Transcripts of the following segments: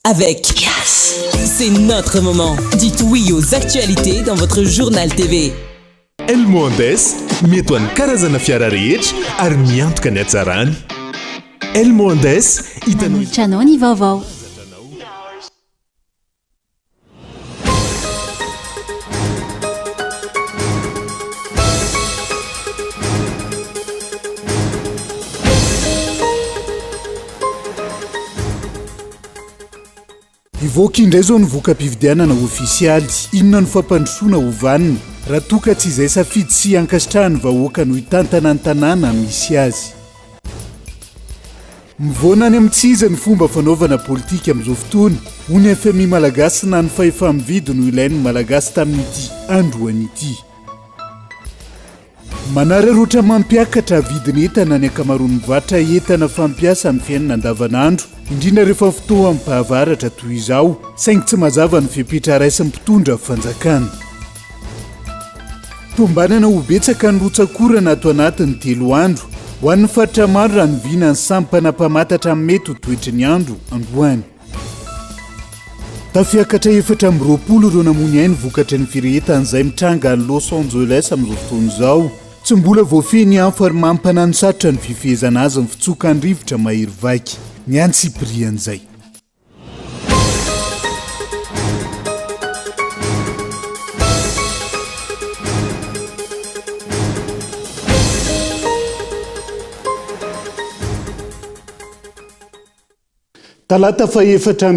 avec. C'est notre moment. Dites oui aux actualités dans votre journal TV. Elmo Andes mety ho an'ny karazana fiara rehetra ary miantoka ny hatsarany. Elmo Andes hitanao ny vaovao. Ivoaka indray zao nyvoaka-pividianana ofisialy, inona ny fampandrosoana hovanina raha toka tsy izay safidy sy ankasitrahany vahoaka no hitantana ny tanàna misy azy. Mivoana any amin'ny tsiza ny fomba fanaovana politika amin'izao fotoana, hoy FMI malagasy na ny fahefa-mividy no ilain'ny malagasy tamin'ity androany ity. Manararaotra mampiakatra vidiny entana ny ankamaroan'ny mivarotra entana fampiasa amin'ny fiainana andavanandro, indrindra rehefa fotoa mipahavaratra toy izao, saingy tsy mazava ny fipetra raisin'ny mpitondra fanjakana. Tombanana ho betsaka ny rotsakorana ato anatin'ny 3 andro, ho an'ny faritra maro raha niviana ny sampanapamantatra amin'ny mety ho toetry ny andro androany. Tafiakatra 420 ireo namony ainy vokatra ny firehetan'izay mitranga any Los Angeles amin'izao fotoana izao. Tsy mbola voafeny anfa ary mampanano sarotra ny fifehezana azy ny fitsokan'ny rivotra mahery vaky. Ny antsiprian'izay. Talata fa 4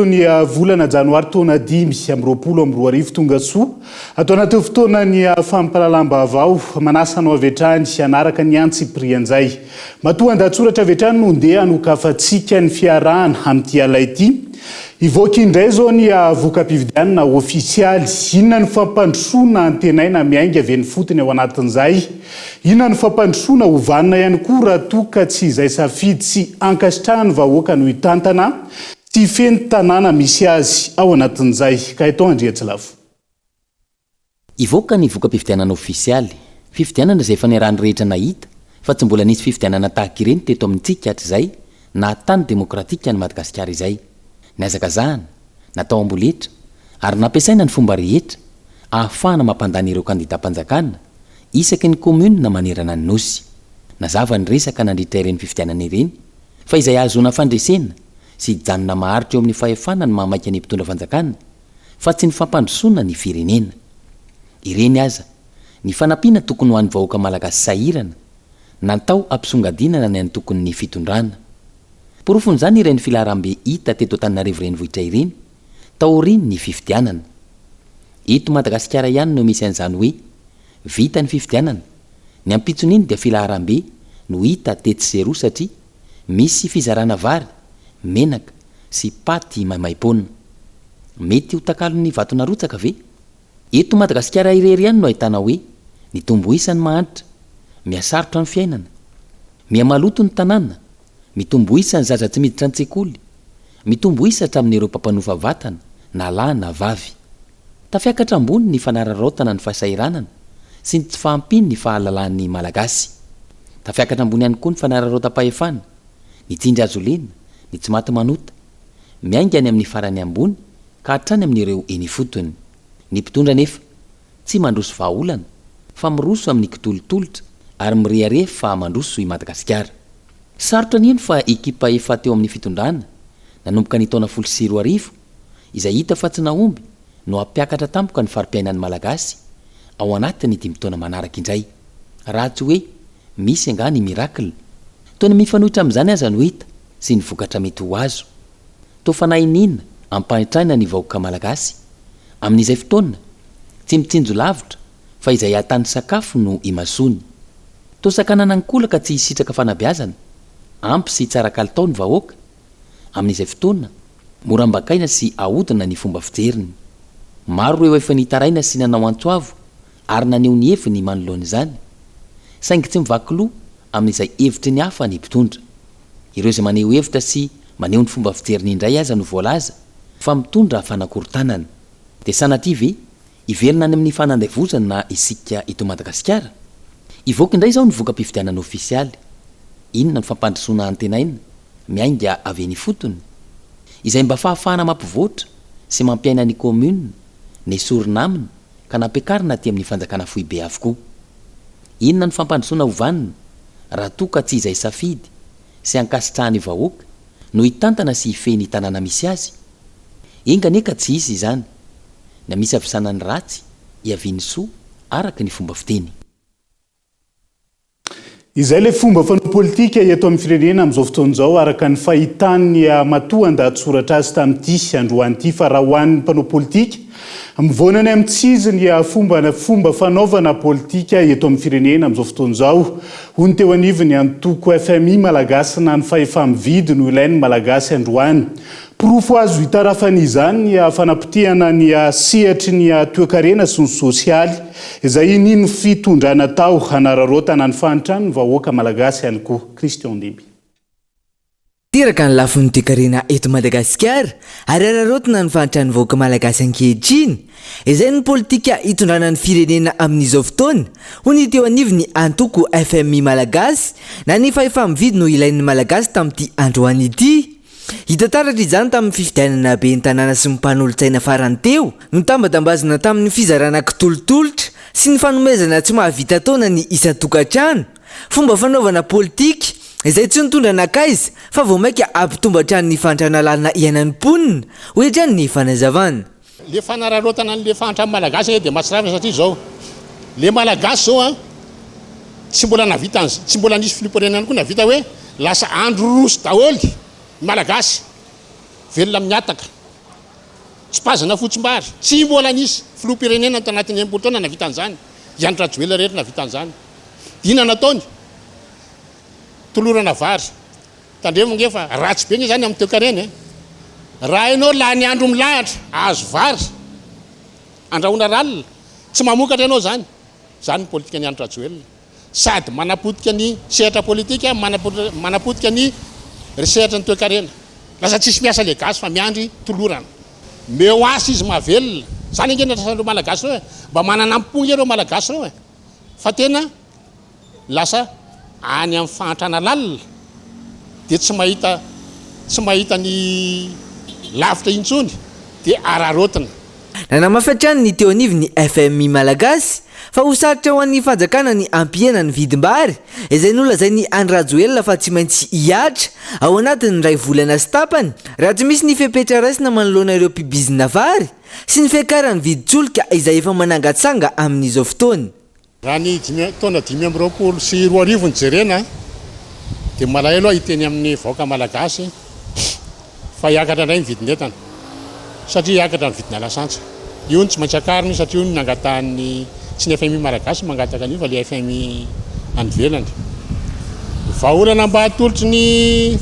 ny volana janoary taona 2022 tonga soa atao anaty fotoana ny fampalalam-baovao manasanao avy hatrany anaraka ny antsiprian'izay. Matoa andatsoratra avy hatrany no ndeha hanokafantsika ny fiarahana amin'ity ala ity. Ivoaka indray zao ny voaka-pividianana ofisialy, inona ny fampandrosoana antenaina miainga avy ny fotony ao anatin'izay. Inona ny fampandrosoana hovanina ihany koa raha toka tsy izay safidy sy ankasitrahany vahoaka no hitantana sy feno tanàna misy azy ao anatin'izay. Ka eto Andriatsilafo. Ivoaka ny voaka-pividianana ofisialy, fividianana izay efa niarahany rehetra nahita fa tsy mbola nisy fividianana tahaka ireny teto amintsika hatr'izay na tany demokratika ny Madagasikara izay. Niazakazahana, natao amboletra ary nampiasaina ny fomba rehetra ahafahana mampandany ireo kandidam-panjakana isaky ny komuna manerana ny nosy. Nazava ny resaka nandritra ireny fividianana ireny fa izay ahazoana fandresena sy janona maharitra eo amin'ny fahefana ny mamaika ny mpitondra fanjakana fa tsy ny fampandrosoana ny firenena. Ireny aza ny fanampiana tokony ho an'ny vahoaka malagasy sahirana natao ampisongadinana ny any tokony ny fitondrana. Porofon'izany ireny filaharam-be hita teto Antananarivo renivohitra ireny taoriny ny fividianana. Eto Madagasikara ihany no misy an'izany hoe vita ny fividianana. Ny ampitson'iny dia filaharam-be no hita tety seroa satria misy fizarana vary, menaka sy paty maimaimpona. Mety ho takalon'ny vato narotsaka ve? Eto Madagasikara irery ihany no ahitana hoe ny tombo isany mahantra, mihasarotra ny fiainana, mihamaloto ny tanàna, mitombo isa ny zaza tsy miditra an-tsekoly, mitombo isa hatramin'ireo mpampanofa vatana na lahy na vavy. Tafiakatra ambony ny fanararaotana ny fahasahiranana sy ny tsy fahampiny ny fahalalan'ny malagasy. Tafiakatra ambony ihany koa ny fanararaotam-pahefana, ny tindry azo lena, ny tsy maty manota, miainga any amin'ny farany ambony ka hatrany amin'ireo eny fotony. Ny mpitondra nefa tsy mandroso vahaolana fa miroso amin'ny kitolotolotra ary mirehareha fa mandroso i Madagasikara. Sarotra ny eny fa ekipa efa teo amin'ny fitondrana nanomboka ny taona 2020 izay hita fa tsy nahomby no hampiakatra tampoka ny farim-piainan'ny malagasy ao anatiny 5 taona manaraka indray. Raha tsy hoe misy anga ny miracle. Toa ny mifanohitra amin'izany aza no hita sy ny vokatra mety ho azo. Toa fanahy nina ampanitrana ny vahoaka malagasy amin'izay fotoana tsy mitsinjo lavitra fa izay hatany sakafo no imasony. Toa sakanana ankolaka tsy hisitraka fanabeazana ampy sy tsara kalitao ny vahoaka amin'izay fotoana morambakaina sy ahodina ny fomba fijeriny. Maro ireo efa nitaraina sy nanao antsoavo ary naneho ny heviny manoloan'izany saingy tsy mivaky loha amin'izay hevitry ny hafa ny mpitondra. Ireo izay maneho hevitra sy maneho ny fomba fijeriny indray aza no voalaza fa mitondra fanakorontanana. Dia sanaty ve iverina any amin'ny fanandevozana na isika ito Madagasikara? Ivoaka indray zao ny voaka-pividianana ofisialy. Inona ny fampandrosoana antenaina miainga avy ny fotony? izay mba fahafahana mampivoatra sy mampiaina ny commune ny sorina aminy ka nampiakarina ty amin'ny fanjakana foibe avokoa. Inona ny fampandrosoana hovanina raha toa ka tsy izay safidy sy ankasitrahany vahoaka no hitantana sy hifeny tanàna misy azy. Inga neka tsy isy izany na misy avisanany ratsy iaviany soa araka ny fomba fiteny. Izay le fomba fanao politika eto amin'ny firenena amin'izao fotoan'izao araka ny fahitany matoan-dahatsoratra azy tamin'ity androany ity fa raha hoan'ny mpanao politika mivoanany amin'ny tsiziny fomba fanaovana politika eto amin'ny firenena amin'izao fotoan'izao. Hoy teo anivony antoko FMI malagasy na ny fahefamividy no ilain'ny malagasy androany. Porofo azo hitarafany izany ny fanapotehana ny sehatry ny toekarena sy ny sosialy izay nino fitondrana tao hanararotana ny fahantrano ny vahoaka malagasy ihany koa. Christian Ndemby. Tiraka ny lafin'ny toekarena eto Madagasikara ary ararotana ny fahantrano ny vahoaka malagasy ankehitriny. Izay ny politika hitondrana ny firenena amin'izao fotoana. Hoy teo anivony antoko FMI malagasy na ny fahefamividy no ilain'ny malagasy tamin'ity androany ity. Hita taratra izany tamin'ny fifidianana be ny tanàna sy ny mpanolotsaina farany teo no tambatambazana tamin'ny fizarana kitolotolotra sy ny fanomezana tsy mahavita taona ny isa-tokantrano. Fomba fanaovana politika izay tsy nitondra nakaiza fa vao maika ampitombatrany ny fahantrana lalina iainan'ny mponina hoetrany ny fanazavana. Le fanararotana an'le fahantrano malagasy dia mahatsirafina satria zao le malagasy zao tsy mbola navita tsy mbola nisy filoporenany koa navita hoe lasa andro roso daholy malagasy velona miataka tsy pazana fotsimbary tsy mbola nisy filopirenena tanatin'ny embolo taona navita an'izany ianitra joela rehetra navita an'izany. Ina nataony tolorana vary tandremongefa ratsy be zany amin'ny toekarena raha ianao laha ny andro milahatra azo vary andrahona ralina tsy mamokatra ianao zany ny politika ny anitra joelona sady manapotika ny sehatra politika manapotika ny resehatra ny toekarena lasa tsisy miasa le gasy fa miandry tolorana meo asy izy mahavelona zany angenatrasandreo malagasy reo mba manana ampony ireo malagasy reo fa tena lasa any amin'ny fahantrana lalina dia tsy mahita ny lavitra intsony dia ararotana. Nanamafatrany ny teo anivony FMI malagasy fa hosaritra ho an'ny fanjakana ny ampiena ny vidim-bary izay nolazay ny andrajoelona fa tsy maintsy hiatra ao anatin'ny ray volana sy tapany raha tsy misy ny fepetra raisina manoloana ireo mpibizina vary sy ny fiakarany vidin-tsolika izay efa manangatsanga amin'izao fotoana. Raha ny taona 2020 sy 2020 ny jerena dia malahelo hiteny amin'ny vahoaka malagasy fa hiakatra indray ny vidin'entana satria hiakatra ny vidina lasantsy io ny tsy maintsy akariny satria io ny nangatahany tsy ny FMI malagasy mangataka an'io fa le FMI anivelany vahaolana mba atolotry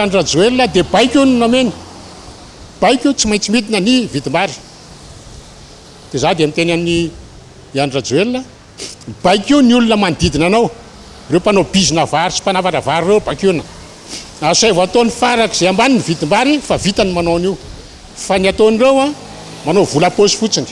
andra joelona dia baiko io no nameny baiko tsy maintsy midina ny vidim-bary dia za dia miteny amin'ny andra joelona baiko io ny olona manodidina anao ireo mpanao bizina vary sy mpanavatra vary reo bakiona asay vao ataony farak' izay ambany ny vidim-bary fa vitany manao an'io fa ny ataon'ireo manao vola-paosy fotsiny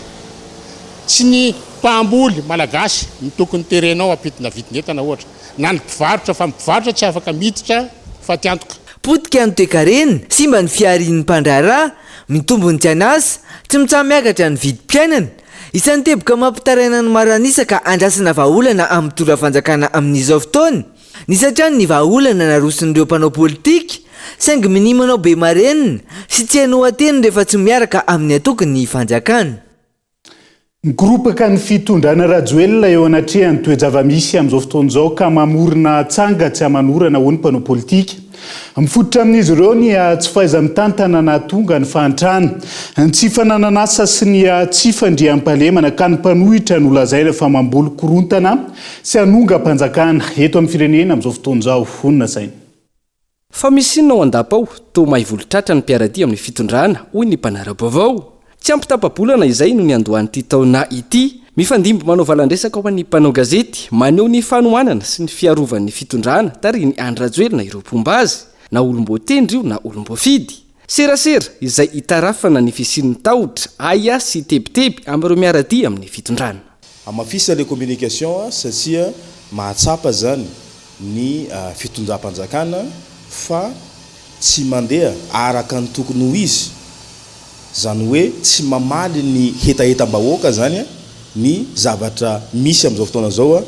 tsy ny mpamboly malagasy ny tokony terenao ampidina vidin'entana ohatra na ny mpivarotra fa mpivarotra tsy afaka miditra fa tiantoka. Potika ny toekarena sy mba ny fiarian'ny mpandraharaha mitombony tsy anasa tsy mitsaha miakatra ny vidim-piainana isan'ny teboka mampitaraina ny maranisa ka andrasana vahaolana amin'ny tora fanjakana amin'izao fotoana. Nisatrany ny vahaolana narosin'ireo mpanao politika saingy minimanao be marenina sy tsy hainao ateny rehefa tsy miaraka amin'ny atokony ny fanjakana. Migoropaka ny fitondrana rajoelona eo anatrehan'ny toe-java-misy amin'izao fotoan'izao ka mamorona tsanga tsy hamanorana ho ny mpanao politika. Mifototra amin'izy ireo ny tsy fahaiza-mitantana na tonga ny fahantrana, ny tsy fanananasa sy ny tsy fandriam-pahalemana ka ny mpanohitra no lazaina fa mamboly korontana sy hanonga mpanjakana eto amin'ny firenena amin'izao fotoan'izao. Honina saina. Fa misy inona ao andapa-ao toa mahivolo-tratra ny mpiaradia amin'ny fitondrana hoy ny mpanara-baovao. Tsy ampitapabolana izay no ny andohan'ity taona ity mifandimby manao valandresaka ho an'ny mpanao gazety maneho ny fanohanana sy ny fiarovan'ny fitondrana tariny andrajoelona ireo pombazy na olomboatendry io na olomboafidy serasera izay hitarafana ny fisian'ny tahotra aya sy tebiteby amin'ireo miaradia amin'ny fitondrana. Amafisa le communication satria mahatsapa zany ny fitondram-panjakana fa tsy mandeha araka ny tokony ho izy zany hoe tsy mamaly ny hetahetam-bahoaka zany ny zavatra misy am'izao fotoana zao a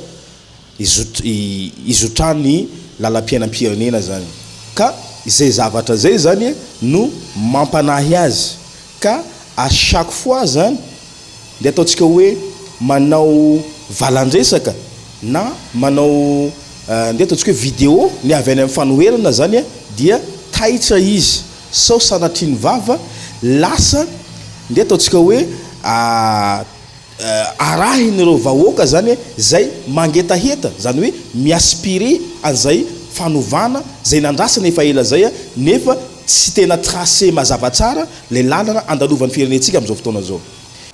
izotrany lalam-piainam-pirenena zany ka izay zavatra zay zany no mampanahy azy ka à chaque fois zany de ataontsika hoe manao valandresaka na manao nde ataontsika hoe vidéo ny avy any amin'ny fanoherana zany dia taitra izy sao sanatriany vava lasa nde ataontsika hoe arahin'ireo vahoaka zany zay mangetaheta zany hoe miaspire an'izay fanovana zay nandrasana efa ela zay nefa tsy tena tracé mazava tsara le lalana andalovan'ny firenentsika am'izao fotoana zao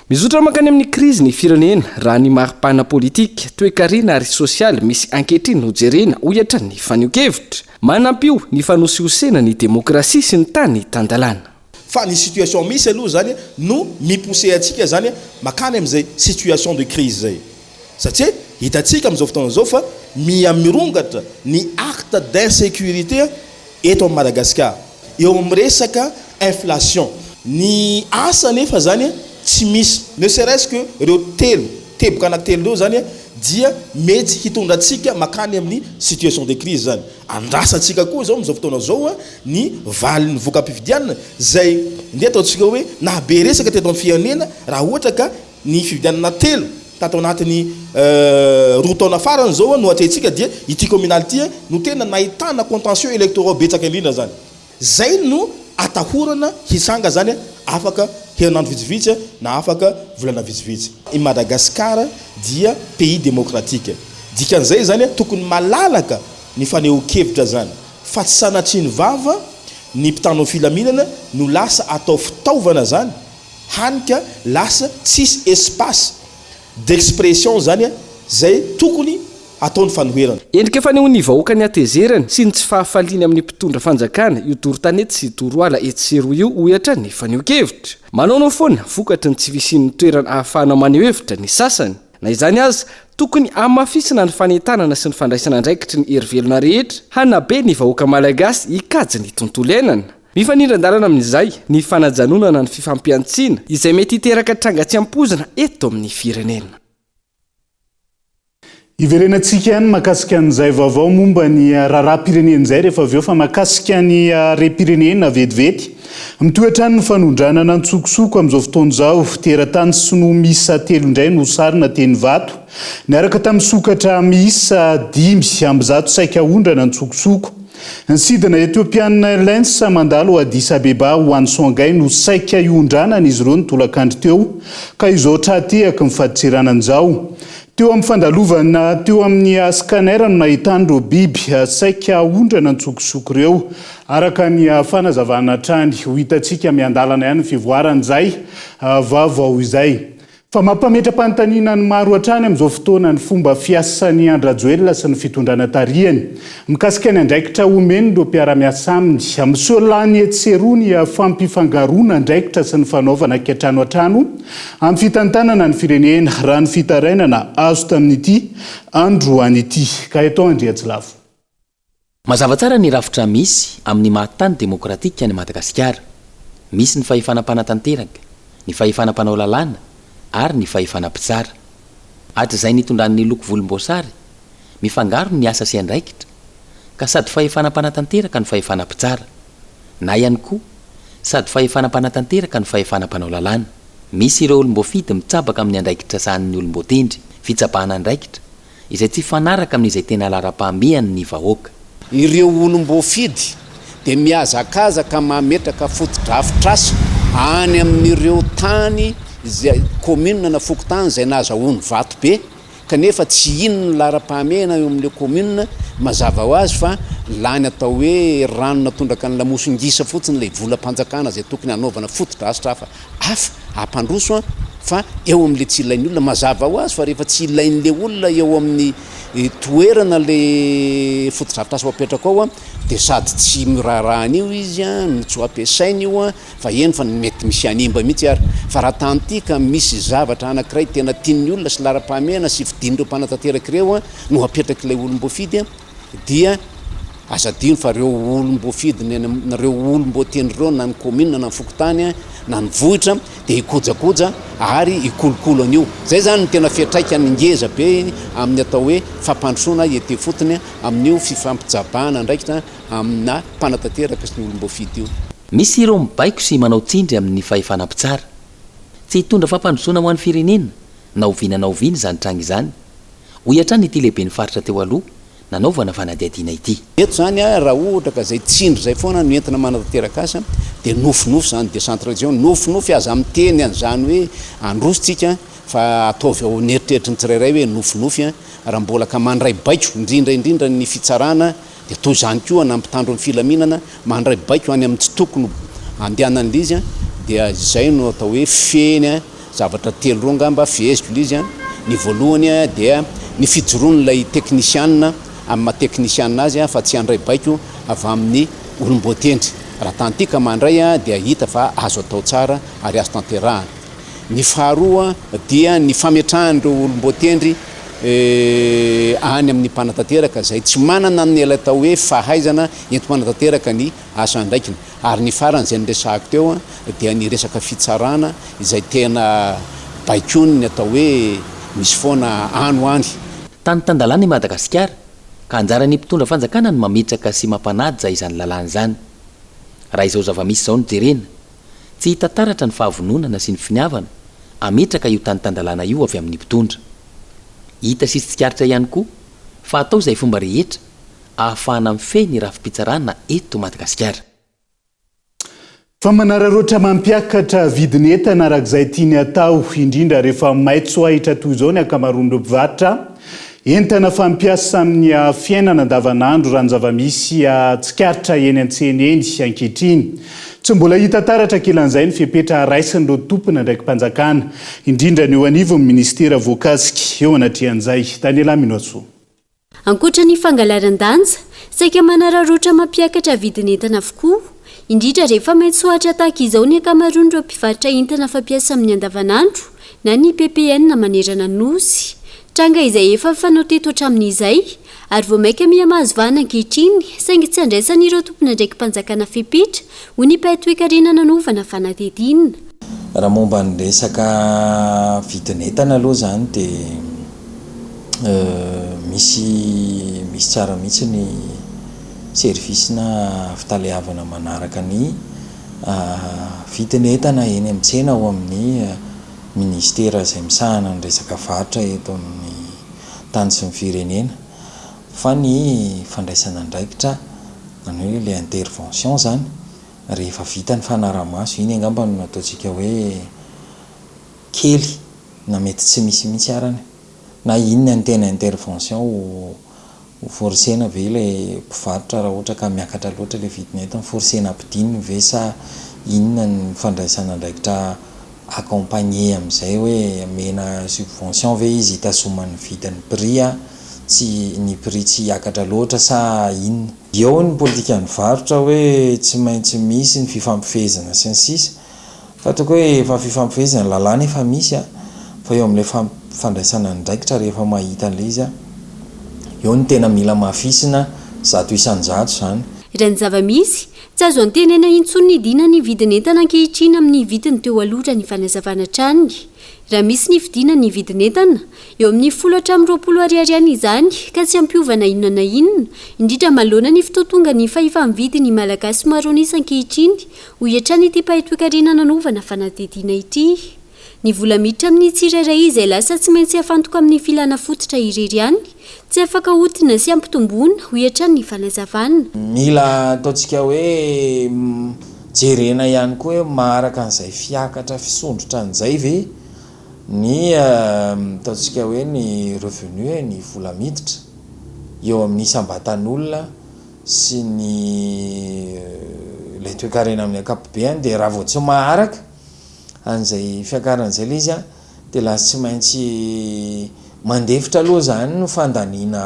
mizotra mankany amin'ny krizy ny firenena raha ny maripana politika toe-karena ary sosialy misy ankehitriny no jerena ohatra ny fanio-kevitra manampio ny fanosiosena ny demokrasia sy ny tany tandalana fa ny situation misy aloha zany no mipoussé atsika zany makany am'izay situation de crise zay satria hitatsika am'izao fotoana zao fa miamirongatra ny acte d'insécurité eto amin'ny Madagascar eo amin'ny resaka inflation ny asa nefa zany tsy misy ne serait-ce que ireo teboka anankitelo reo zany dia mety hitondratsika makany amin'ny situation de crise zany andrasatsika koa zao am'izao fotoana zao ny valin'ny voka-pifidianana zay nde ataontsika hoe nabe resaka teto amin'ny firenena raha ohatra ka ny fifidianana telo tatao anatin'ny roa taona farany zao no atretsika dia ity communal ty no tena nahitana contentieux électoraux betsaka indrindra zany zay no atahorana hisanga zany afaka herinandro vitsivitsy na afaka volana vitsivitsy i Madagascar dia pays démocratique dikan'izay zany tokony malalaka ny faneho-kevitra zany fa tsy sanatriany vava ny mpitano filaminana no lasa atao fitaovana zany hanika lasa tsisy espace d'expression zany zay tokony ataony fanoherana endrika efa nehony vahoaka ny atezerany sy ny tsy fahafaliany amin'ny mpitondra fanjakana io torotanety sy toroala etsero io ohatra ny faneo-kevitra manao foana vokatry ny tsy visin'ny toerana ahafahana maneho hevitra ny sasany na izany azy tokony amafisina ny fanentanana sy ny fandraisana andraikitry ny herivelona rehetra hanabe ny vahoaka malagasy ikajy ny tontolo iainana mifanindran-dalana amin'izay ny fanajanonana ny fifampiantsiana izay mety hiteraka trangatsiam-pozana eto amin'ny firenena iverenantsika ihany makasika an'izay vaovao momba ny raharaha-pirenen'izay rehefa avy eo fa makasika ny re-pirenena vetivety mitoetrany ny fanondranana ntsokosoko amin'izao fotoana izao teratany sy no miisa telo indray no sarina teny vato niaraka tamin'ny sokatra miisa 5 amby 100 saika ondrana ntsokosoko ny sidina Ethiopian Airlines mandalo Addis Abeba ho an'ny Songhai no saika iondranana izy ireo ny tolakandro teo ka izao trateaka mifaditserana an'izao teo amin'ny fandalovana teo amin'ny scanner no nahitandreo biby saika ondrana ntsokosoko ireo araka ny fanazavana trany ho hitatsika miandalana ihany fivoaran'izay vaovao izay fa mampametram-panontaniana ny maro hatrany amin'izao fotoana ny fomba fiasan'ny andrajoelona sy ny fitondrana tarihany mikasika ny andraikitra omeny ireo mpiara-miasa aminy Monsieur Lany Etserony fampifangarona andraikitra sy ny fanaovana ankehitrano hatrano amin'ny fitantanana ny firenena raha ny fitarainana azo tamin'ity andro an'ity ka eto Andriatsilavo mazava tsara ny rafitra misy amin'ny mahatany demokratika ny Madagasikara misy ny fahefanam-panatanteraka ny fahefanam-panao lalàna ary ny fahefanam-pitsara hatrizay nitondran'ny loko volomboasary mifangaro ny asa sy andraikitra ka sady fahefanam-panatanteraka ny fahefanam-pitsara na ihany koa sady fahefanam-panatanteraka ny fahefanam-panao lalàna misy ireo olomboafidy mitsabaka amin'ny andraikitra sahan'ny olombotendry fitsapahana andraikitra izay tsy fanaraka amin'izay tena lara-pahamehany ny vahoaka ireo olomboafidy dia miazakazaka mametraka fotodrafitrasa any amin'ireo tany zay commune na fokotany zay nazahoany vato be kanefa tsy inona lara-pahamehana eo amin'le commune mazava ho azy fa lany atao hoe rano natondraka ny lamosongisa fotsiny le volam-panjakana zay tokony hanaovana fotodrasitra hafa hampandroso fa eo amin'le tsy ilain'ny olona mazava ho azy fa rehefa tsy ilain'le olona eo amin'ny toerana le fotodrafitrasa mapetraka ao dia sady tsy mirarahana io izy no tsy ampiasaina io fa eny fa mety misy animba mihitsy ary fa raha tantika misy zavatra anankiray tena tian'ny olona sy lara-pahamehana sy fidin'ireo mpanatanteraka ireo no apetraka ilay olomboafidy dia azadino fa reo olombo fidiny nareo olombo tian'ireo na ny commune na ny fokotany na ny vohitra dia ikojakoja ary ikolokolo an'io zay zany ny tena fiatraika ny ngeza be amin'ny atao hoe fampandrosoana ety fotony amin'io fifampijabana ndraikitra amina mpanatanteraka sy ny olombo fidy io. Misy ireo mibaiko sy manao tsindry amin'ny fahefanam-pitsara tsy hitondra fampandrosoana ho an'ny firenena na oviana na oviana izany tranga izany hoy hatrany ity lehibe ny faritra teo aloha nanaovana fanadihadiana ity. Eto zany raha ohatra ka zay tsindry zay foana no entina manatanteraka asa dia nofinofy zany décentralisation nofinofy aza amin'ny teny an'izany hoe androsotsika fa ataovy ao neritreritry ny tsirairay hoe nofinofy raha mbola ka mandray baiko indrindra ny fitsarana dia toy zany koa nampitandro ny filaminana mandray baiko any amin'ny tsy tokony andehanan'lizy dia zay no atao hoe feny zavatra telo roa ngamba fiheziko lizy ny voalohany dia ny fijoroan'ilay teknisianina amin'ny mahateknisianina azy fa tsy andray baiko avy amin'ny olomboatendry raha tantika mandray dia hita fa azo atao tsara ary azo tanterahana. Ny faharoa dia ny fametrahan'ireo olomboatendry any amin'ny mpanatanteraka zay tsy manana ny ela atao hoe fahaizana enti-manatanteraka ny asa andraikiny ary ny farany zay nyresahako teo dia ny resaka fitsarana izay tena baikony ny atao hoe misy foana any tany tandalana i Madagasikara ka anjarany mpitondra fanjakana ny mametraka sy mampanady izany lalàna izany. Raha izao zava-misy izao no jerena tsy hita taratra ny fahavononana sy ny finiavana ametraka io tany tandalana io avy amin'ny mpitondra. Hita sisy tsikaritra ihany koa fa atao izay fomba rehetra ahafahana mifehy ny rafi-pitsarana eto Madagasikara. Fa manararoatra mampiakatra vidiny entana arak'izay tiany atao indrindra rehefa maitso ahitra toy izao ny ankamaroan'ireo mpivarotra entana fampiasa amin'ny fiainana andavanandro raha ny zava-misy tsikaritra eny an-tsena eny ankehitriny. Tsy mbola hita taratra kilan'izay ny fepetra raisin'ireo tompona ndraiky mpanjakana indrindra ny eo anivon'ny ministera voakasika eo anatrehan'izay. Daniela Minoatso. Ankoatra ny fangalaran-danja saika manararoatra mampiakatra vidiny entana avokoa indrindra rehefa maitsoatra tahaka izao ny ankamaroan'ireo mpivarotra entana fampiasa amin'ny andavanandro na ny PPN na manerana nosy tranga izay efa fanao teto hatramin'izay ary vao maika mihamahazo vahana ankehitriny saingy tsy andraisan'ireo tompona ndraiky mpanjakana fepetra ho ny paitoekarena nanovana fanadihadiana. Raha momba ny resaka vidin'entana aloha zany dia misy tsara mihitsy ny servisy na fitalehavana manaraka ny vidin'entana eny amin'ny tsena ao amin'ny ministera izay misahana ny resaka varotra eto amin'ny tany sy ny firenena fa ny fandraisana andraikitra any hoe le intervention zany rehefa vita ny fanaramaso iny angamba no ataontsika hoe kely na mety tsy misy mihitsy arany na inona ny tena intervention ho forsena ve le mpivarotra raha ohatra ka miakatra loatra le vidin'entana forsena ampidininy ve sa inona ny fandraisana andraikitra accompagné amin'izay hoe mena subvention ve izy hitasomany vidin'ny prix tsy ny prix tsy hiakatra loatra sa inona. Eo ny politikan'ny varotra hoe tsy maintsy misy ny fifampifehezana sy ny sisa fatako hoe efa fifampifehezana lalàna efa misy fa eo amin'ilay fandraisana andraikitra rehefa mahita an'ilay izy eo ny tena mila mahafisina zato isan-jato zany. Raha ny zava-misy tsy azo antenena intsony ny dina ny vidin'entana ankehitriny amin'ny vidiny teo aloha ny fanazavana trany. Raha misy ny fidina ny vidin'entana eo amin'ny 10 ariary izany ka tsy ampiovana inona na inona indrindra maloana ny fitotonga ny fahifahamvidy ny malagasy maro anisa ankehitriny ho hiatrany ity paitoekarena nanovana fanadihadiana ity. Ny vola miditra amin'ny tsirairay izay lasa tsy maintsy afantoka amin'ny filana fototra irery ihany tsy afaka hotina sy ampitomboana ho hiatrany ny fanazavana. Mila ataontsika hoe jerena ihany koa hoe maharaka an'izay fiakatra fisondrotra an'izay ve ny ataontsika hoe ny revenu ny vola miditra eo amin'ny isambatan'olona sy ny le toekarena amin'ny ankapobeny dia raha vao tsy maharaka an'izay fiakaran'izay le izy dia lasa tsy maintsy mandefitra aloha zany no fandaniana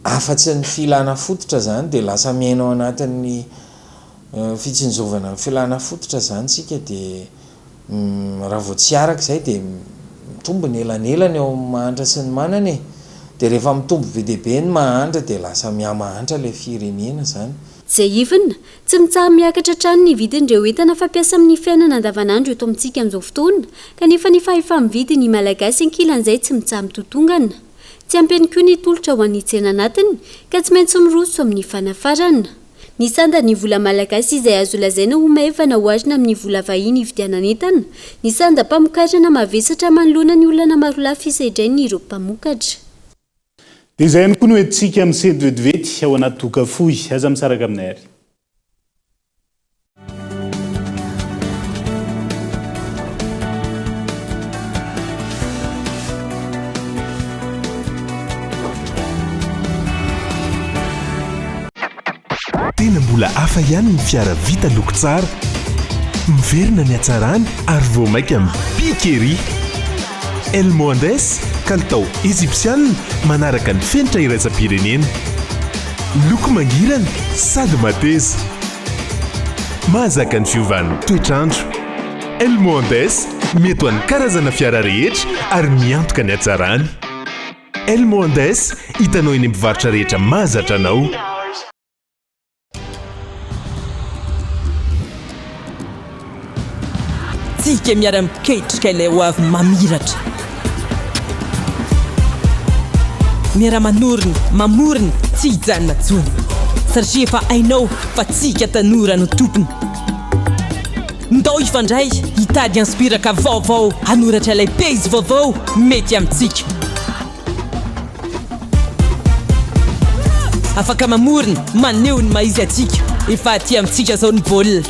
afa-tsy ny filana fototra zany dia lasa miainao anatin'ny fitsinjovana ny filana fototra zany tsika dia raha vao tsy araka izay dia mitombo ny elanelany eo mahantra sy ny manany dia rehefa mitombo be deabe ny mahantra dia lasa miamahantra ilay firenena zany. zay ivina tsy mitsaha miakatra trano ny vidin'ireo entana fampiasa amin'ny fiainana andavanandro eto amintsika amin'izao fotoana kanefa ny fahefa-mividy ny malagasy ankilan'izay tsy mitsaha mitotongana tsy ampeny koa ny tolotra ho an'ny tsena anatiny ka tsy maintsy miroso amin'ny fanafarana ny sanda ny vola malagasy izay azo lazaina ho maevana oharina amin'ny vola vahiny hividianana entana ny sanda mpamokarana mavesatra manoloana ny olana maro lafy izay-drainy ireo mpamokatra. dia izay ihany koa no entsika amin'ny sedy vetivety ao anaty doka fohy aza misaraka aminay ary. tena mbola hafa ihany ny fiara vita loko tsara miverina ny hatsarany ary vao mainka mibikery elmondes kalitao ezipsianina manaraka ny fenitra iraisam-pirenena loko mangirana sady mateza mahazaka ny fiovan'ny toetrandro elmondes mety ho an'ny karazana fiara rehetra ary miantoka ny hatsarany elmondes hitanao eny mpivarotra rehetra mahazatra anao. tsika miara-miketrika ilay ho avy mamiratra miara-manorina mamorina tsy hijanona tsony satria efa hainao fa tsika tanora no tompony ndao ifandray hitady inspiraka vaovao hanoratra ilay peizy vaovao mety amintsika afaka mamorina maneho ny maizy atsika efa aty amintsika zao ny baolina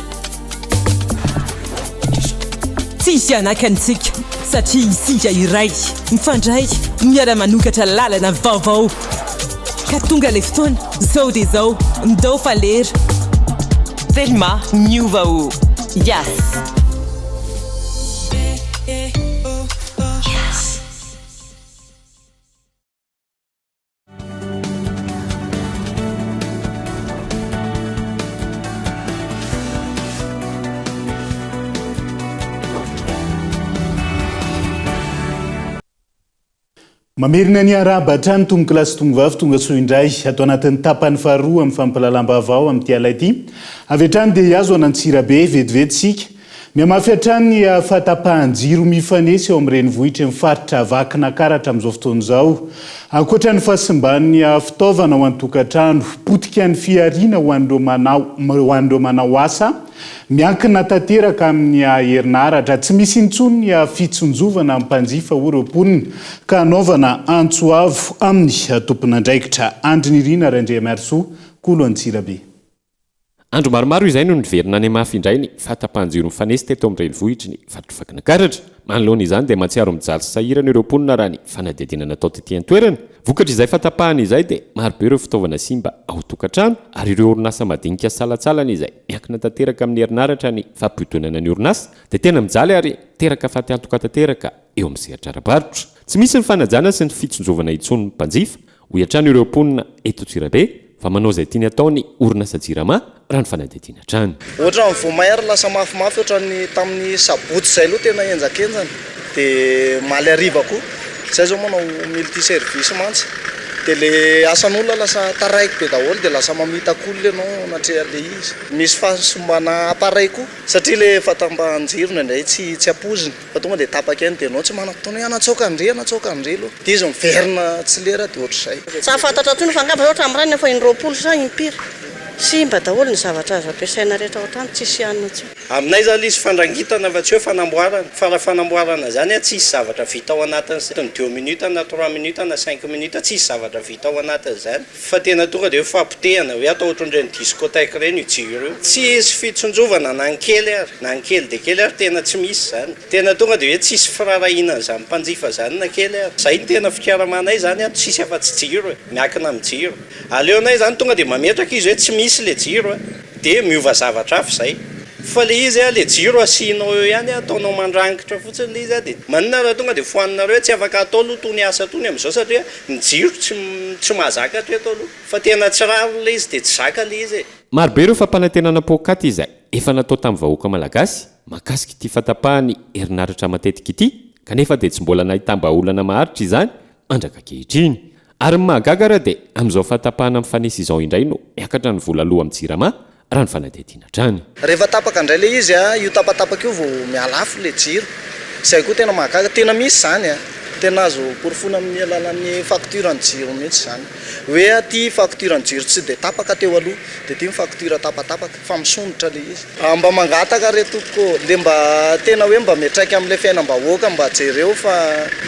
tsisy anakantsika satria isika iray mifandray miara-manokatra lalana vaovao ka tonga le fotoana zao dia zao ndao falera Thelma miova o yes. mamerina ny araba hatrany tonga kilasy tonga vavy tonga soa indray atao anatin'ny tapany faharoa amin'ny fampalalam-baovao amin'ny ty ala ity avy hatrany dia azo anantsirabe vetivetsika miamafy hatrany ny fahatapahan-jiro mifanesy eo amin'ireny vohitra mifaritra vakina karatra amin'izao fotoana izao ankoatra ny fahasimban'ny fitaovana ho antokantrano potika ny fiariana ho an'ireo manao asa miankina tanteraka amin'ny herinaratra tsy misy intsony ny fitsonjovana amin'ny mpanjifa oreoponina ka anaovana antsoavo amin'ny tompon'andraikitra andrinirina randriamarsoa kolo antsirabe. andro maromaro izay no niverina any mafy indray ny fahatapahan-jiro mifanesy teto amin'ireny vohitry ny fatrofakina karatra manoloana izany dia matsiaro mijaly sahirana ireo mponina raha ny fanadihadiana natao tetỳ an-toerana vokatra izay fahatapahana izay dia marobe ireo fitaovana simba ao tokantrano ary ireo orinasa madinika salatsalana izay miankina tanteraka amin'ny herinaratra ny fampiotonana ny orinasa dia tena mijaly ary teraka fahatyantoka tanteraka eo amin'ny sehatra ara-barotra tsy misy ny fanajana sy ny fitsonjovana intsony ny mpanjifa ho hiatrano ireo mponina eto Antsirabe fa manao izay tiany atao ny orinasa jirama raha ny fanadihadiana trano ohatra ny voamahery lasa mafimafy ohatra ny tamin'ny sabotsy izay aloha tena enjakenjana dia maly ariva koa izay zao manao multi service mantsy dia le asan'olona lasa taraiky be daholo dia lasa mamitak'olona ianao natrehan'le izy misy fahasombana aparay koa satria le fatambahan-jiro indray tsy apoziny fa tonga dia tapaka eny dia anao tsy manam-potoana hoe anatsoka andre aloha dia izy miverina tsy lera dia ohatr'izay tsy afantatra tsony fa angamba ohatra amin'irany efa in-roapolo sa impiry simba daholo ny zavatra azo ampiasaina rehetra ohatrany tsisy anina tsy aminay zany izy fandrangitana fa tsy hoe fanamboarana fa raha fanamboarana zany tsisy zavatra vita ao anatiny 2 minutes na 3 minutes na 5 minutes tsisy zavatra vita ao anatiny zany fa tena tonga dia fampitehana hoe atao ohatr'ireny discothèque ireny jiro io tsisy fitsonjovana na nkely ary na nkely dia kely ary tena tsy misy zany tena tonga dia hoe tsisy firarahina zany mpanjifa zany na kely ary zay ny tena fikaramanay zany tsisy afa-tsy jiro miankina amin'ny jiro aleonay zany tonga dia mametraka izy hoe tsy misy le jiro dia miova zavatra hafa izay fa le izy le jiro asianao eo ihany ataonao mandrangitra fotsiny le izy dia manina raha tonga dia fohaninareo tsy afaka atao aloha tony asa tony amin'izao satria ny jiro tsy mahazaka atao aloha fa tena tsy raro le izy dia tsy zaka le izy marobe ireo fampanantenana pokaty izay efa natao tamin'ny vahoaka malagasy mahakasika ity fatapahany herinaratra matetika ity kanefa dia tsy mbola nahitamba olana maharitra izany mandraka kehitriny ary mahagagara dia amin'izao fahatapahana amin'ny fanesa izao indray no miakatra ny vola aloha amin'ny jirama raha ny fanadihadiana trany. Rehefa tapaka indray le izy io tapatapaka io vao mialafo le jiro izay koa tena mahagaga tena misy zany tena azo porofona amin'ny alalan'ny facture ny jiro mihitsy zany hoe aty facture ny jiro tsy dia tapaka teo aloha dia ty facture tapatapaka fa misonitra le izy mba mangataka re tompoko le mba tena hoe mba metraika amin'ilay fiainam-bahoaka mba jereo fa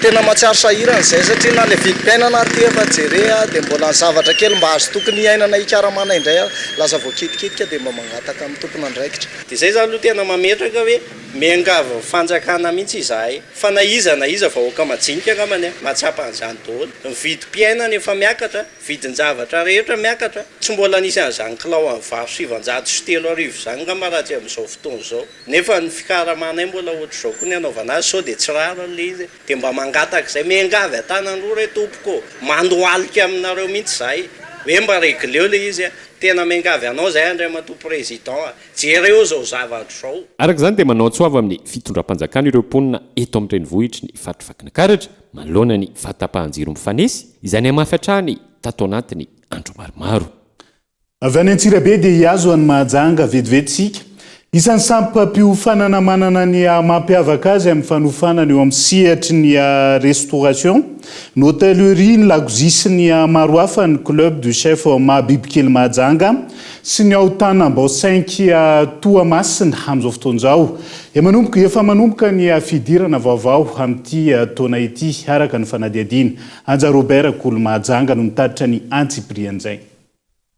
tena matsiaro sahirana izay satria na le vidim-piainana ary ty efa jerea dia mbola ny zavatra kely mba azo tokony iainana ikaramana indray laza voakitikitika dia mba mangataka amin'ny tompona andraikitra dia izay zany aloha tena mametraka hoe miangava fanjakana mihitsy izahay fa na iza vahoaka majinika ngamany matsapa an'izany daholo ny vidim-piainana efa miakatra vidin-javatra rehetra miakatra tsy mbola nisy an'izany kilao amin'ny 703 zany ngamaratsy amin'izao fotoana izao nefa ny fikaramanay mbola ohatr'izao koa ny anaovana azy sao dia tsy rara le izy dia mba mangataka izay miangavy atanandroa re tompoko mandoalika aminareo mihitsy zahay hoe mba regleo le izy tena miangavy anao zay andray mato président jereo zao zavatra zao. Araka izany dia manao tsoava amin'ny fitondram-panjakana ireo mponina eto amin'ny renivohitry ny fatrofakina karatra manoloana ny fahatapahan-jiro mifanesy izay ny amafiatrahany tato anatiny andro maromaro. Avy any Antsirabe dia hiazo any Mahajanga vetivetsika isan'ny sampam-piofanana manana ny mampiavaka azy amin'ny fanofanana eo amin'ny sihatry ny restauration ny hôtellerie ny lakozia sy ny maro hafa ny club du chef Mahbibikely Mahajanga sy ny Aotanambao 5 Toamasina amin'izao fotoan'izao efa manomboka ny fidirana vaovao amin'ity taona ity araka ny fanadihadiana Anja Robert Kolo Mahajanga no mitatitra ny antsiprian'izay.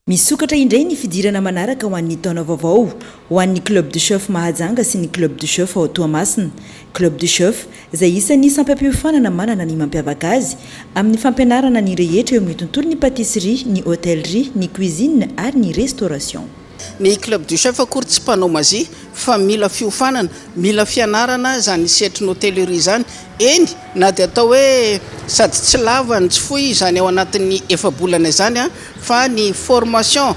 Misokatra indray ny fidirana manaraka ho an'ny taona vaovao ho an'ny club du chef Mahajanga sy ny club du chef Toamasina. Club du chef izay isan'ny sampam-piofanana manana ny mampiavaka azy amin'ny fampianarana ny rehetra eo amin'ny tontolo ny pâtisserie, ny hôtellerie, ny cuisine ary ny restauration. Ny club du chef akory tsy mpanao mazia fa mila fiofanana, mila fianarana zany setry ny hôtellerie zany eny na dia atao hoe sady tsy lava ny tsy fohy zany ao anatin'ny efa-bolana izany fa ny formation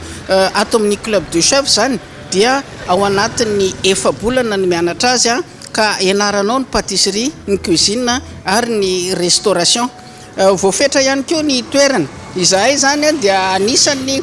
ato amin'ny club du chef zany dia ao anatin'ny efa-bolana ny mianatra azy ka ianaranao ny pâtisserie, ny cuisine ary ny restauration. Voafetra ihany koa ny toerana izahay zany dia anisan'ny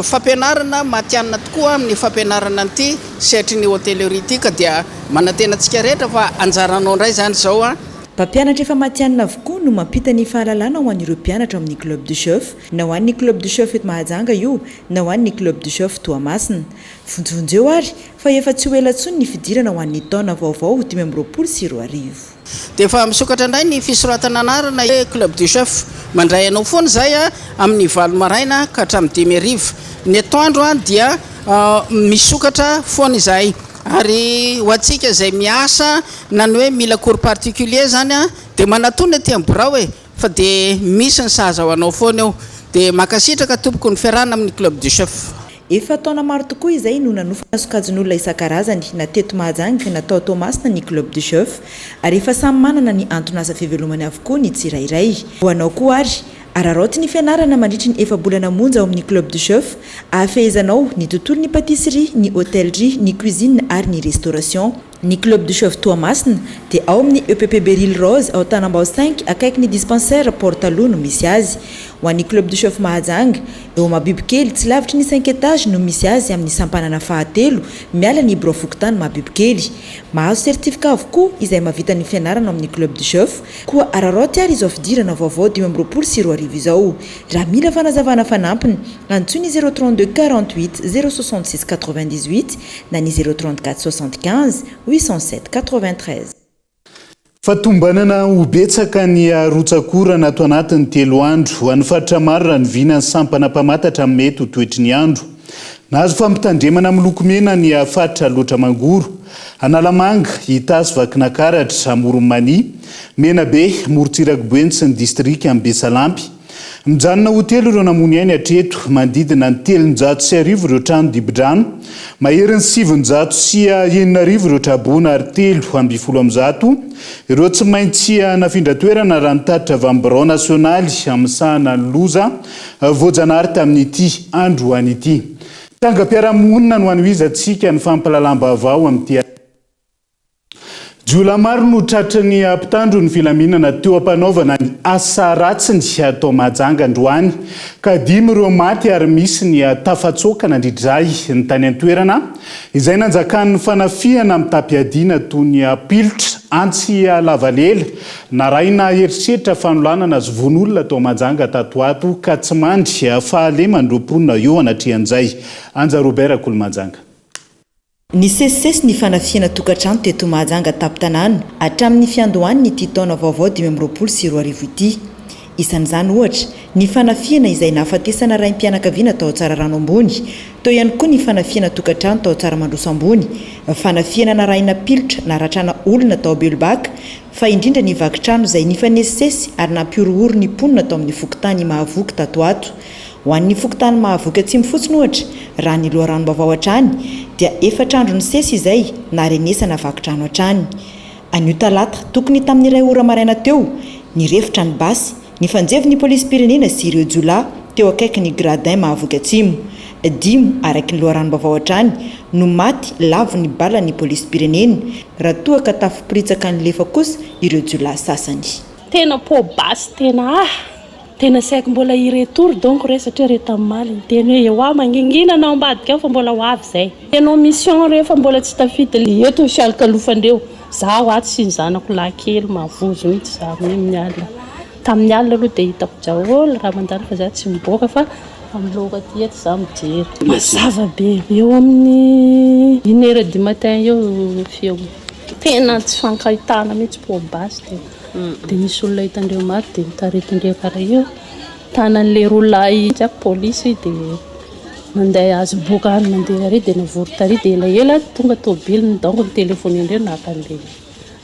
fampianarana matianina tokoa amin'ny fampianarana an'ity setry ny hôtellerie ity ka dia manantena antsika rehetra fa anjaranao indray zany zao Mpampianatra efa matianina avokoa no mampita ny fahalalana ho an'ireo mpianatra amin'ny club du chef na ho an'ny club du chef eto Mahajanga io na ho an'ny club du chef Toamasina. Vonjeo ary fa efa tsy ho ela tsony ny fidirana ho an'ny taona vaovao 2024. Dia efa misokatra indray ny fisoratana anarana club du chef mandray anao foana zay amin'ny 9 maraina ka hatramin'ny 10 ny atoandro dia misokatra foana izay ary ho antsika izay miasa na ny hoe mila cours particulier zany dia manatony aty amin'ny birao fa dia misy ny saza ho anao foana eo dia makasitraka tompoko ny fiarahana amin'ny club du chef. Efa taona maro tokoa izay no nanofana sokajin'olona isan-karazany na teto Mahajanga natao Toamasina ny club du chef ary efa samy manana ny anton'asa fivelomany avokoa ny tsirairay. Ho anao koa ary araroty ny fianarana mandritry ny efa-bolana monja ao amin'ny club du chef ahafehezanao ny tontolo ny pâtisserie, ny hôtellerie, ny cuisine ary ny restauration. Ny club du chef Toamasina dia ao amin'ny EPP Beril Rose ao Tanambao 5 akaiky ny dispensaire Portalo no misy azy. Ho an'ny club du chef Mahajanga eo Mahbibikely tsy lavitry ny 5 étage no misy azy amin'ny sampanana fahatelo miala ny Ibro Fokotany Mahbibikely. Mahazo certificat avokoa izay mahavita ny fianarana amin'ny club du chef koa araroty ary izao fidirana vaovao 2024 izao. Raha mila fanazavana fanampiny antsoiny 032 48 066 98 na ny 034 75 807 93. Fatombanana ho betsaka ny rotsakorana ato anatin'ny 3 andro ho an'ny faritra maro raha ny vinany sampana mpamatatra amin'ny mety ho toetry ny andro. Nahazo fampitandremana amin'ny lokomena ny faritra loatra mangoro Analamanga, Itasy, Vakinakaratra, Moromania, Menabe, Morotsirakoboeny sy ny distrika amin'ny Besalampy. Mijanona hotely ireo namony ainy hatreto mandidina ny 350 ireo trano dibidrano, maherin'ny 700 sy 900 ireo trabona ary 320 ireo tsy maintsy nafindra toerana raha nitatitra avy amin'ny birao nasionaly amin'ny sahana ny loza voajanahary tamin'ity andro an'ity. Tangam-piarahamonina no anoizatsika ny fampalalam-baovao amin'ity Jola maro no tratrany ampitandro ny filaminana teo ampanaovana ny asa ratsiny atao majanga androany ka dimy ireo maty ary misy ny tafatsokana ndridray ny tany an-toerana izay nanjakan'ny fanafiana amin'ny tampiadiana toy ny pilitra antsy lavalela naraina heritreritra fanolanana azy von'olona tao majanga tatoato ka tsy mandry fahalemany roapolona eo anatrehan'izay Anja Robert Kolomajanga. Ny sesisesy ny fanafiana tokantrano teto Mahajanga tapitanana hatramin'ny fiandohan'ny ity taona vaovao 2024 ity. Isan'izany ohatra ny fanafiana izay nahafatesana raim-pianakaviana tao tsara rano ambony, tao ihany koa ny fanafiana tokantrano tao tsara mandroso ambony, fanafiana naraina pilitra naratrana olona tao Belbaka, fa indrindra ny vakitrano izay nifanesisesy ary nampiorohoro ny mponina tao amin'ny fokotany Mahavoky tatoato. Ho an'ny fokotany Mahavoky atsimo fotsiny ohatra raha ny loharano vaovao hatrany dia efatrandro ny sesy izay narenesana vakitrano hatrany. Anio talata tokony tamin'ny iray ora maraina teo ny refitra ny basy ny fanjevon'ny polisy pirenena sy ireo jola teo akaiky ny gradin Mahavoky atsimo. Dimy araky ny loharano vaovao hatrany no maty lavo ny bala ny polisy pirenena raha toa ka tafopiritsaka ny lefa kosa ireo jola sasany. Tena po basy tena saiko mbola iretour donc resatra reta maly ny teny hoe eo mangingina anao ambadika fa mbola ho avy zay. Enao mission rehefa mbola tsy tafita le eto fialokalofandreo zaho aty sy ny zanako lahy kely mavozo mihitsy za amin'ny alina. Tamin'ny alina aloha dia hitako jaholy raha mandany fa za tsy miboaka fa amin'ny loka aty eto za mijery. Mazava be eo amin'ny 1h du matin eo feo. Tena tsy fankahitana mihitsy po basy tena. Dia misy olona hitandreo maty dia mitaretindreo karaha io tanan'le roalahy tsy ako polisy dia mandeha azy boka any mandeha ary dia navory tary dia elaela tonga tôbiliny donc ny telefonindreo nakan'le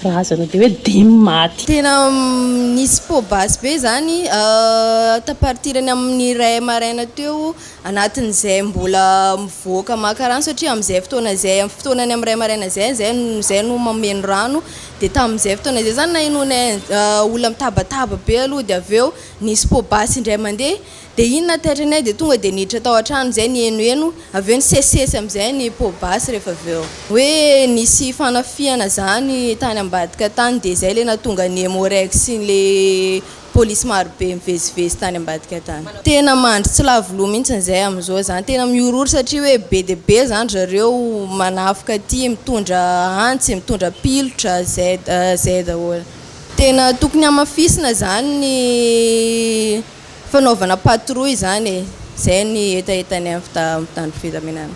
razana dia hoe dimy maty. Tena nisy po basy be zany tapartirany amin'ny ray maraina teo anatin'izay mbola mivoaka makarano satria amin'izay fotoana zay amin'ny fotoanany amin'ny ray maraina zay no mameno rano dia tamin'izay fotoana zay zany nahinona olona mitabataba be aloha dia avy eo nisy po basy indray mandeha dia iny natahitranay dia tonga dia niditra tao an-trano zay ny enoeno avy eo ny sesesy amin'izay ny po basy rehefa avy eo hoe nisy fanafiana zany tany ambadika tany dia zay le natonga ny Emorex sy le polisy maro be mivezivezy tany ambadika tany. Tena mandry tsy lavoloha mihitsy zay amin'izao zany tena miororo satria hoe be dia be zany zareo manafika aty mitondra antsy mitondra pilitra zay daholo. Tena tokony hamafisina zany ny fanaovana patrouille zany zay ny etaetany amin'ny tany fitaminana.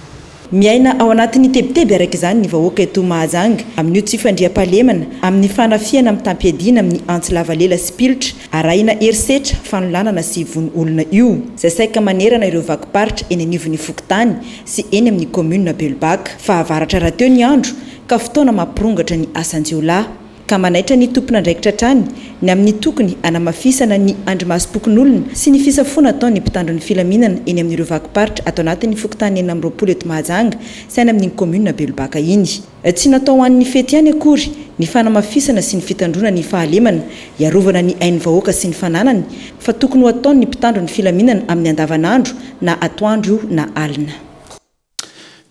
Miaina ao anatin'ny tebiteby araka izany ny vahoaka eto Mahajanga amin'io tsy fandriam-pahalemana amin'ny fanafiana amin'ny tampiadiana amin'ny antsy lavalela sy pilitra arahina herisetra fanolanana sy vony olona io izay saika manerana ireo vakiparitra eny anivon'ny fokotany sy eny amin'ny commune Belbaka fa avaratra raha teo ny andro ka fotoana mampirongatra ny asan-jiolahy ka manaitra ny tompona andraikitra trany ny amin'ny tokony anamafisana ny andrimasom-pokon'olona sy ny fisafona atao ny mpitandro ny filaminana eny amin'ireo vakiparitra atao anatin'ny fokotany eny amin'ny 20 eto Mahajanga sy any amin'ny commune Belbaka iny. Tsy natao ho an'ny fety ihany akory ny fanamafisana sy ny fitandrona ny fahalemana iarovana ny ain'ny vahoaka sy ny fananany fa tokony ho ataony ny mpitandro ny filaminana amin'ny andavanandro na atoandro na alina.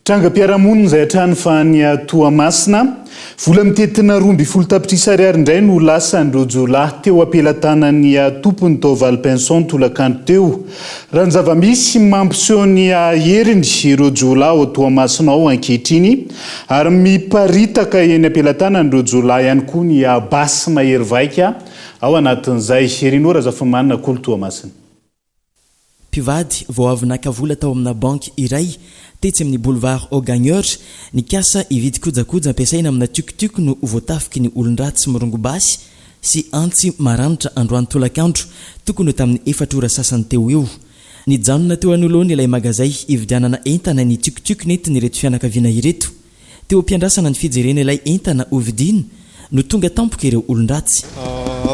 Trangam-piarahamonina izay hatrany fa ny Toamasina vola mitetina 12 tapitrisa ariary indray no lasa andreo jolahy teo ampelantanan'ny tompony tao Valpenson tolakandro teo. Raha ny zava-misy mampiseho ny heriny ireo jolahy ao Toamasina ao ankehitriny ary miparitaka eny ampelantanan'ireo jolahy ihany koa ny basy mahery vaika ao anatin'izay herinora zafamanina kolo Toamasina. Mpivady vao avy naka-vola tao amina banky iray tetsy amin'ny boulevard au gagneur ny kasa ividy kojakoja ampiasaina amina tuk-tuk no voatafiky ny olon-dratsy mirongo-basy sy antsy maranitra androany tolakandro tokony tamin'ny 4 ora sasany teo eo. Ny janona teo anoloany ilay magazay ividianana entana ny tuk-tuk nety ny reto fianakaviana ireto. Teo ampiandrasana ny fijerena ilay entana ovidiny no tonga tampoka ireo olon-dratsy.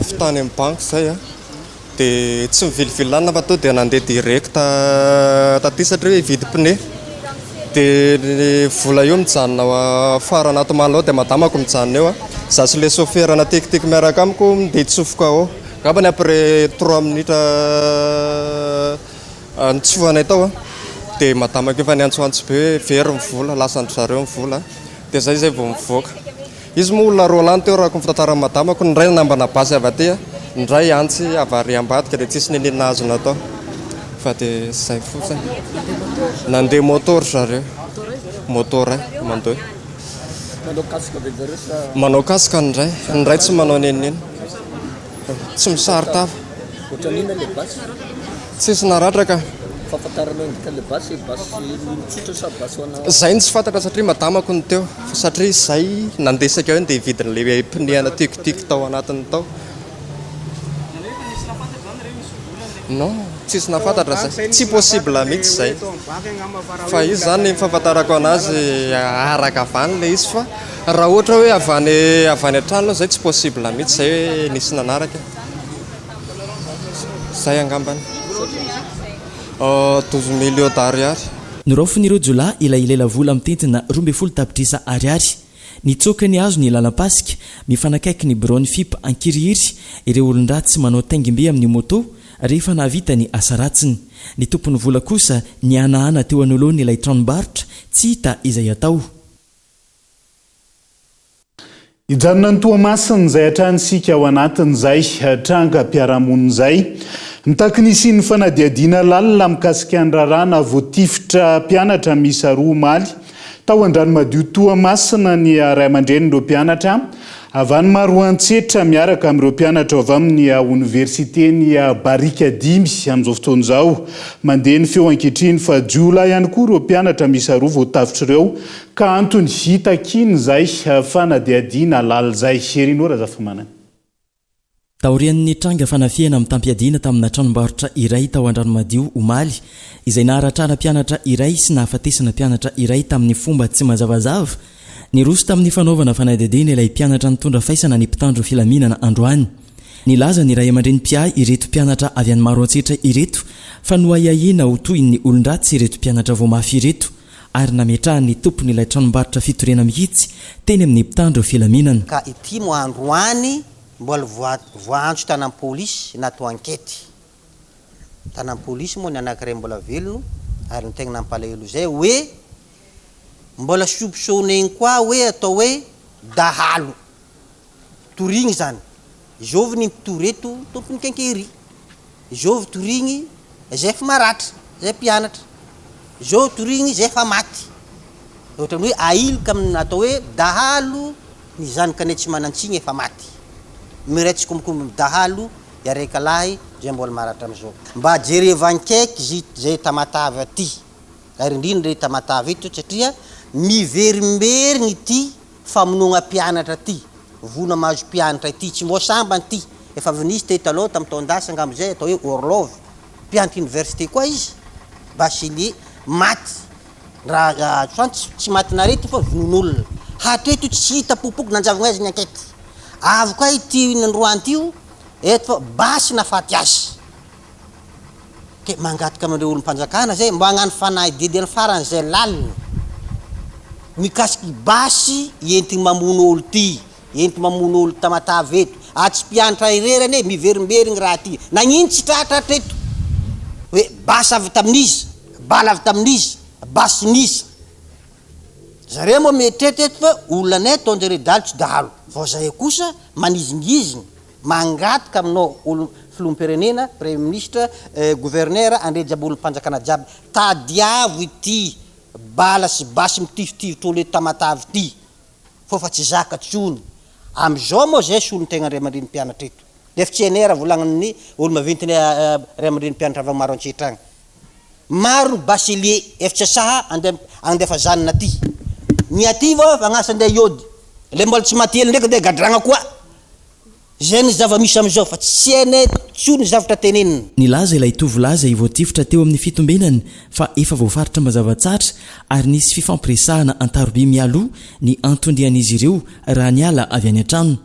Fitany amin'ny banky zay dia tsy mivilivily fa to dia nandeha direct tatisatra hoe hividy pneu dia vola eo mijanona farana ato malao dia madamako mijanona eo za sy le chauffeur na tekitiky miaraka amiko dia tsofoka ao ngambany après 3 minitra nitsofanay tao dia madamako efa niantsoantso be hoe very mivola lasandro zareo mivola dia zay vao mivoaka izy moa olona roa lany teo rahako fitantarany madamako nydray nambana basy avy aty ndray antsy avary ambadika dia tsisy nenenina azo natao fa dia zay fotsiny nandeha motor zareo motor mandoe manao kasika ndray tsy manao nenenina tsy misaritafa tsisy naratraka zay ny tsy fantatra satria madamako ny teo satria zay nandesaka eo dia vidiny le pneuana tikotiko tao anatiny tao non tsisy nafantatra zay tsy possible mihitsy zay fa izy zany ny fahafantarako anazy araka avany le izy fa raha ohatra hoe avany an-trano zay tsy possible mihitsy zay hoe nisy nanaraka zay angambany 12 millions d'ariary niraofon'ireo jola ilay ilela vola mitentina 12 tapitrisa ariary nitsokany azo ny lalam-pasika mifanakaiky ny brony fip ankirihiry ireo olon-dratsy manao taingimbe amin'ny moto rehefa nahavita ny asa ratsiny ny tompon'ny vola kosa ny anahana teo anoloany ilay tranombarotra tsy hita izay atao ijanona ny toamasiny zay atranisika ao anatin'izay tranga mpiarahamonizay mitaky nisy ny fanadiadiana lalina mikasika ny rarana voatifitra mpianatra misa roa maly tao andrano madio toamasina ny ray aman-drenin'ireo mpianatra avany maro antsetra miaraka amin'ireo mpianatra avy amin'ny universiteny barika 5 amin'izao fotoana izao mandeha ny feo ankehitriny fa jiola ihany koa ireo mpianatra misa roa voatafitra ireo ka antony hita kiny zay fanadiadiana lala zay herinora zafamanana taorian'ny tranga fanafihana amin'ny tampiadiana tamina tranombarotra iray tao andranomadio omaly izay naharatrana mpianatra iray sy nahafatesana mpianatra iray tamin'ny fomba tsy mazavazava ny roso tamin'ny fanaovana fanadiadiana ilay mpianatra nitondra faisana ny mpitandro filaminana androany nilaza ny ray aman-dreny mpia ireto mpianatra avy any maro antsetra ireto fa noaiahina ho toy ny olon-dratsy ireto mpianatra voamafy ireto ary nametrahany tompony ilay tranombarotra fitoriana mihitsy teny amin'ny mpitandro filaminana ka ity mo androany mbola voantso tanam-polisy natao ankety tanam-polisy moa ny anankiray mbola velono ary ny tegna nampalahelo zay hoe mbola soupçonnegny koa hoe atao hoe dahalo torigny zany jovy ny mpitoreto tompony kenkery jovy torigny zay fa maratra zay mpianatra jovy torigny zay fa maty ohatrany hoe ailika atao hoe dahalo ny zanaka ane tsy manantsiny efa maty miraitsy kombikomby dahalo iareka lahy zay mbola maratra amizao mba jerevankaiky zay tamatavy aty ary indrindra tamatavy eto satria miverimberigny ity famonogna mpianatra ty vona mahazo mpianatra ity tsy mbo sambany ty efa vinisy te taloha tamin'ny taondasa angambozay atao hoe orlov mpianatra université koa izy bachelier maty raha tsy matinarety fa vonon'olona hatreto tsy hita popoky nanjavagna azy ny ankety avy koa ity nandroany tyo eto fa basy nafaty azy ke mangataka amindreo olom-panjakana zay mba hagnano fanahy dediany farany zay lalina mikasiky basy entigny mamono olo ty entigny mamono olo tamatavy eto atsy mpianatra irerany miverimberigny raha ty nagnino tsy tratratreto hoe basy avy tamin'izy bala avy tamin'izy basy nisa zareo moa mietreteto fa olona anay taonjare dalo tsy dahalo vao zay kosa manizingiziny mangataka aminao olo filom-pirenena premier ministre gouverneur andre jiaby olom-panjakana jiaby tadiavo ity bala sy basy mitifitifitra olo eto tamatavy ty fofa tsy zaka tsony amizao moa zay sy olon tegna ray aman-dreny mpianatra eto defa tsy enera volagnany olo maventiny ray aman-dreny mpianatra avy maro antsetragny maro bachelier efa tsy asaha andefa zanona ty ny aty vao fagnasa andeha iody le mbola tsy mately ndraiky andeha gadragna koa zay ny zava-misy amizao fa tsy ene tsony zavatra tenenina nilaza ilay tovolaza voatifitra teo amin'ny fitombenany fa efa voafaritra mazavatsatra ary nisy fifampiresahana antaroby mialoha ny antondrian'izy ireo raha niala avy any an-trano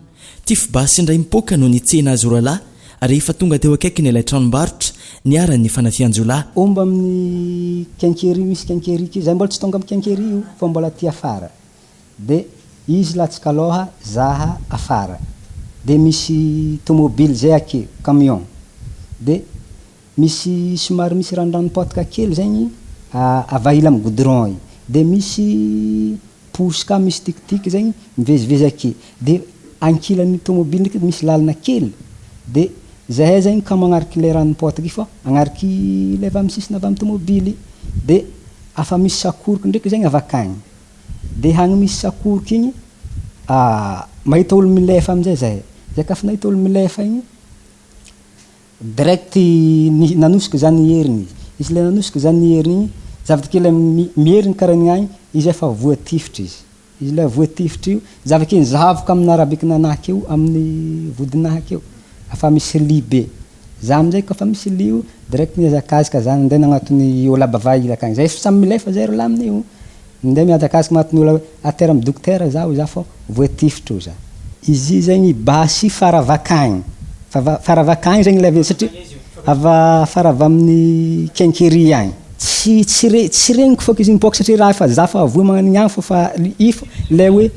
tifo basy indray mipoka no nitsena azy oralahy rehefa tonga teo akaiky ny ilay tranombarotra niarany fanafianjolahy omba amin'ny kenkery misy kenkery ty zay mbola tsy tonga amin'ny kenkery io fa mbola ty afara de izy latsaka aloha zaha afara de misy tomobile zay ake camion de misy somary misy randranopotika kely zegny avahila amin'ny goudron de misy posika misy tikitiky zegny mivezivezy ake de ankilan'ny tomobily ndraiky misy lalana kely de zahay zegny ka magnariky le ranom-pôtaky fa agnariky le avy amin'ny sisiny avy amin'ny tomobily de afa misy sakoroky ndraiky zegny avakagny de hagny misy sakoroky igny mahita olo milefa amin'izay zay kafa nahita olo milefa igny direct nanosika zany heriny izy le nanosika zany heriny igny zavatra kely mieriny karaha agny izy efa voatifitra izy le voatifitra io zavakely zavoka amin'ny arabiky nanahy eo amin'ny vodinahy eo afa misy li be za amin'izay kafa misy li io direct miazakazaka zany ndeha nagnatony olo abavaila akagny zay samy milefa zay ro laminy io ndeha miazakazaka magnatony olo atera amin'ny dokotera za fa voatifitra io za izy zegny basy faravakagny faravakagny zegny le satria fara avy amin'ny kenkery agny tsy regniko fôka izy mipoaka satria raha fa za fa avoa magnan'igny agny fa ifo le hoe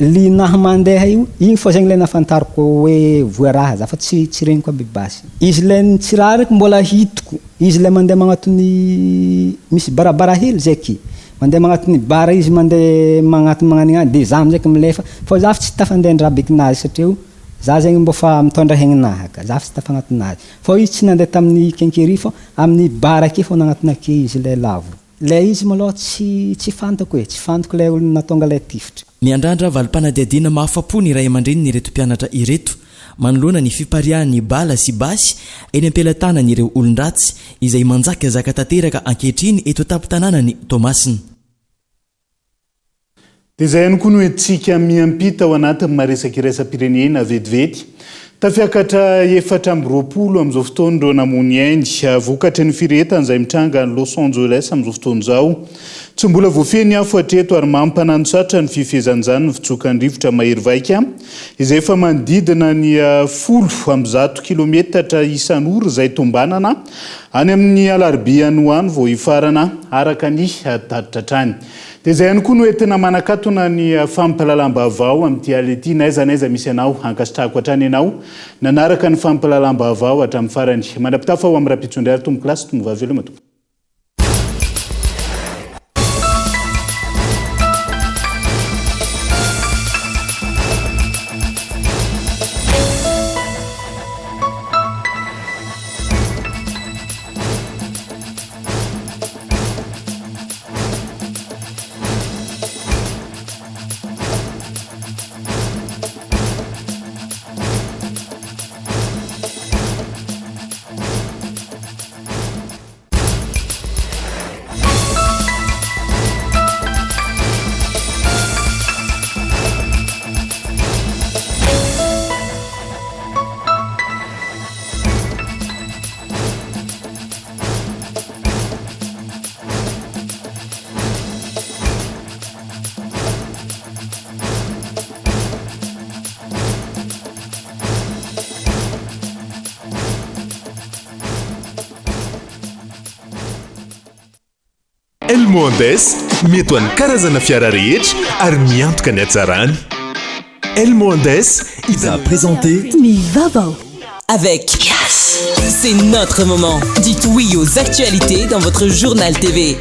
linahy mandeha io igny fô zegny le nafantariko hoe voaraha za fa tsy regniko aby basy izy le tsy raha raiky mbola hitiko izy le mandeha magnatony misy barabara hely zaiky mandeha magnatony bara izy mandeha magnatony magnan'igny agny de za amizaiky milefa fa za fa tsy tafandendra rabikinazy satria io za zegny mbo fa mitondra hegninahy ka za fa tsy tafagnatinazy fa izy tsy nandeha tamin'ny kenkery fa amin'ny bara ake fô nagnatona ake izy le lavo le izy malôha tsy fantako tsy fantako le olo natonga le tifitra miandrandra valim-panadiadiana mahafapo ny ray aman-dreny ny reto mpianatra ireto manoloana ny fipariahan'ny bala sy basy eny ampelantanany ireo olon-dratsy izay manjaka zaka tanteraka ankehitriny eto tampitanànany Tomasina. Dia izay ihany koa no entsika miampita ao anatin'ny maresaky iraisam-pirenena vetivety tafiakatra 420 amin'izao fotoana ireo namony Inde vokatry ny firetana izay mitranga ny Los Angeles amin'izao fotoana izao tsy mbola voafeny afo hatreto ary mampananotsatra ny fifehezan'izany ny fitsokan'ny rivotra mahery vaika izay efa manodidina ny 10 kilometatra isan'ora izay tombanana any amin'ny alarobia ny ho any vao hifarana araka ny taritratrany. Dia izay ihany koa no entina manakatona ny fampahalalam-baovao amin'ity aly ity n'aiza misy anao hankasitrahako hatrany ianao nanaraka ny fampahalalam-baovao hatramin'ny farany mandrapitafa ao amin'ny raha-pitsondry tombo klasy tombo vaveloma tombo. Elmondes mety ho an'ny karazana fiara rehetra ary miantoka ny hatsarany. Elmondes il a présenté Mivavao avec Yes. C'est notre moment. Dites oui aux actualités dans votre journal TV.